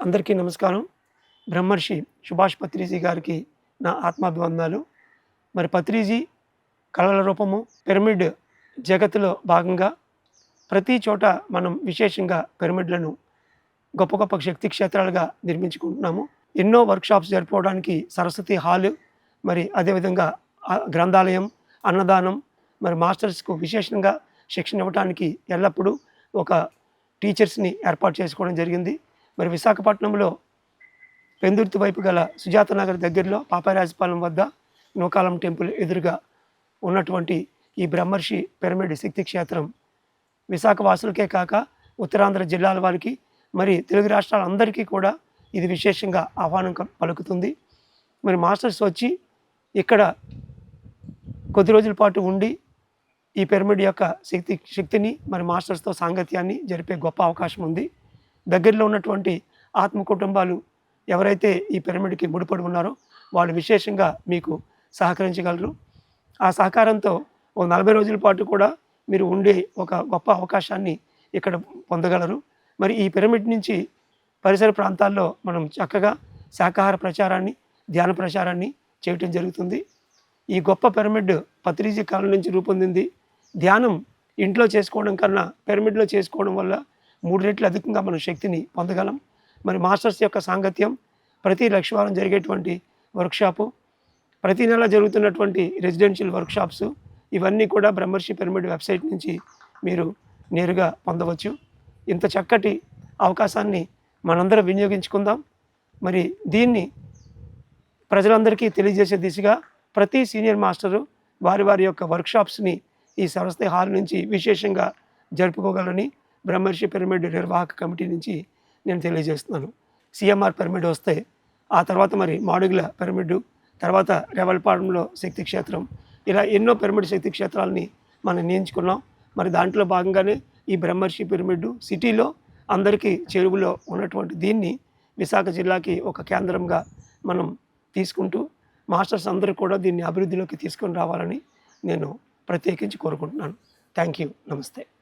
అందరికీ నమస్కారం. బ్రహ్మర్షి సుభాష్ పత్రిజీ గారికి నా ఆత్మాభివందనాలు. మరి పత్రిజీ కళల రూపము పిరమిడ్ జగత్తులో భాగంగా ప్రతి చోట మనం విశేషంగా పిరమిడ్లను గొప్ప గొప్ప శక్తి క్షేత్రాలుగా నిర్మించుకుంటున్నాము. ఎన్నో వర్క్షాప్స్ జరుపుకోవడానికి సరస్వతి హాలు, మరి అదేవిధంగా గ్రంథాలయం, అన్నదానం, మరి మాస్టర్స్కు విశేషంగా శిక్షణ ఇవ్వడానికి ఎల్లప్పుడూ ఒక టీచర్స్ని ఏర్పాటు చేసుకోవడం జరిగింది. మరి విశాఖపట్నంలో పెందుర్తి వైపు గల సుజాత నగర్ దగ్గరలో పాపారాజపాలెం వద్ద నూకాలం టెంపుల్ ఎదురుగా ఉన్నటువంటి ఈ బ్రహ్మర్షి పిరమిడ్ శక్తి క్షేత్రం విశాఖ వాసులకే కాక ఉత్తరాంధ్ర జిల్లాల వారికి, మరి తెలుగు రాష్ట్రాలందరికీ కూడా ఇది విశేషంగా ఆహ్వానం పలుకుతుంది. మరి మాస్టర్స్ వచ్చి ఇక్కడ కొద్ది రోజుల పాటు ఉండి ఈ పిరమిడ్ యొక్క శక్తిని మరి మాస్టర్స్తో సాంగత్యాన్ని జరిపే గొప్ప అవకాశం ఉంది. దగ్గరలో ఉన్నటువంటి ఆత్మ కుటుంబాలు ఎవరైతే ఈ పిరమిడ్కి ముడిపడి ఉన్నారో వాళ్ళు విశేషంగా మీకు సహకరించగలరు. ఆ సహకారంతో ఒక 40 రోజుల పాటు కూడా మీరు ఉండే ఒక గొప్ప అవకాశాన్ని ఇక్కడ పొందగలరు. మరి ఈ పిరమిడ్ నుంచి పరిసర ప్రాంతాల్లో మనం చక్కగా శాకాహార ప్రచారాన్ని, ధ్యాన ప్రచారాన్ని చేయటం జరుగుతుంది. ఈ గొప్ప పిరమిడ్ పత్రిజీ కాలం నుంచి రూపొందింది. ధ్యానం ఇంట్లో చేసుకోవడం కన్నా పిరమిడ్లో చేసుకోవడం వల్ల 3 రెట్లు అధికంగా మనం శక్తిని పొందగలం. మరి మాస్టర్స్ యొక్క సాంగత్యం, ప్రతి లక్షవారం జరిగేటువంటి వర్క్షాపు, ప్రతి నెల జరుగుతున్నటువంటి రెసిడెన్షియల్ వర్క్షాప్స్, ఇవన్నీ కూడా బ్రహ్మర్షి పిరమిడ్ వెబ్సైట్ నుంచి మీరు నేరుగా పొందవచ్చు. ఇంత చక్కటి అవకాశాన్ని మనందరం వినియోగించుకుందాం. మరి దీన్ని ప్రజలందరికీ తెలియజేసే దిశగా ప్రతి సీనియర్ మాస్టరు వారి వారి యొక్క వర్క్షాప్స్ని ఈ సరస్వతి హాల్ నుంచి విశేషంగా జరుపుకోగలని బ్రహ్మర్షి పిరమిడ్ నిర్వాహక కమిటీ నుంచి నేను తెలియజేస్తున్నాను. సిఎంఆర్ పిరమిడ్ వస్తే ఆ తర్వాత మరి మాడుగుల పిరమిడ్, తర్వాత రెవల్పాడంలో శక్తి క్షేత్రం, ఇలా ఎన్నో పిరమిడ్ శక్తి క్షేత్రాలని మనం నియమించుకున్నాం. మరి దాంట్లో భాగంగానే ఈ బ్రహ్మర్షి పిరమిడ్ సిటీలో అందరికీ చెరువులో ఉన్నటువంటి దీన్ని విశాఖ జిల్లాకి ఒక కేంద్రంగా మనం తీసుకుంటూ మాస్టర్స్ అందరూ కూడా దీన్ని అభివృద్ధిలోకి తీసుకొని రావాలని నేను ప్రత్యేకించి కోరుకుంటున్నాను. Thank you. నమస్తే.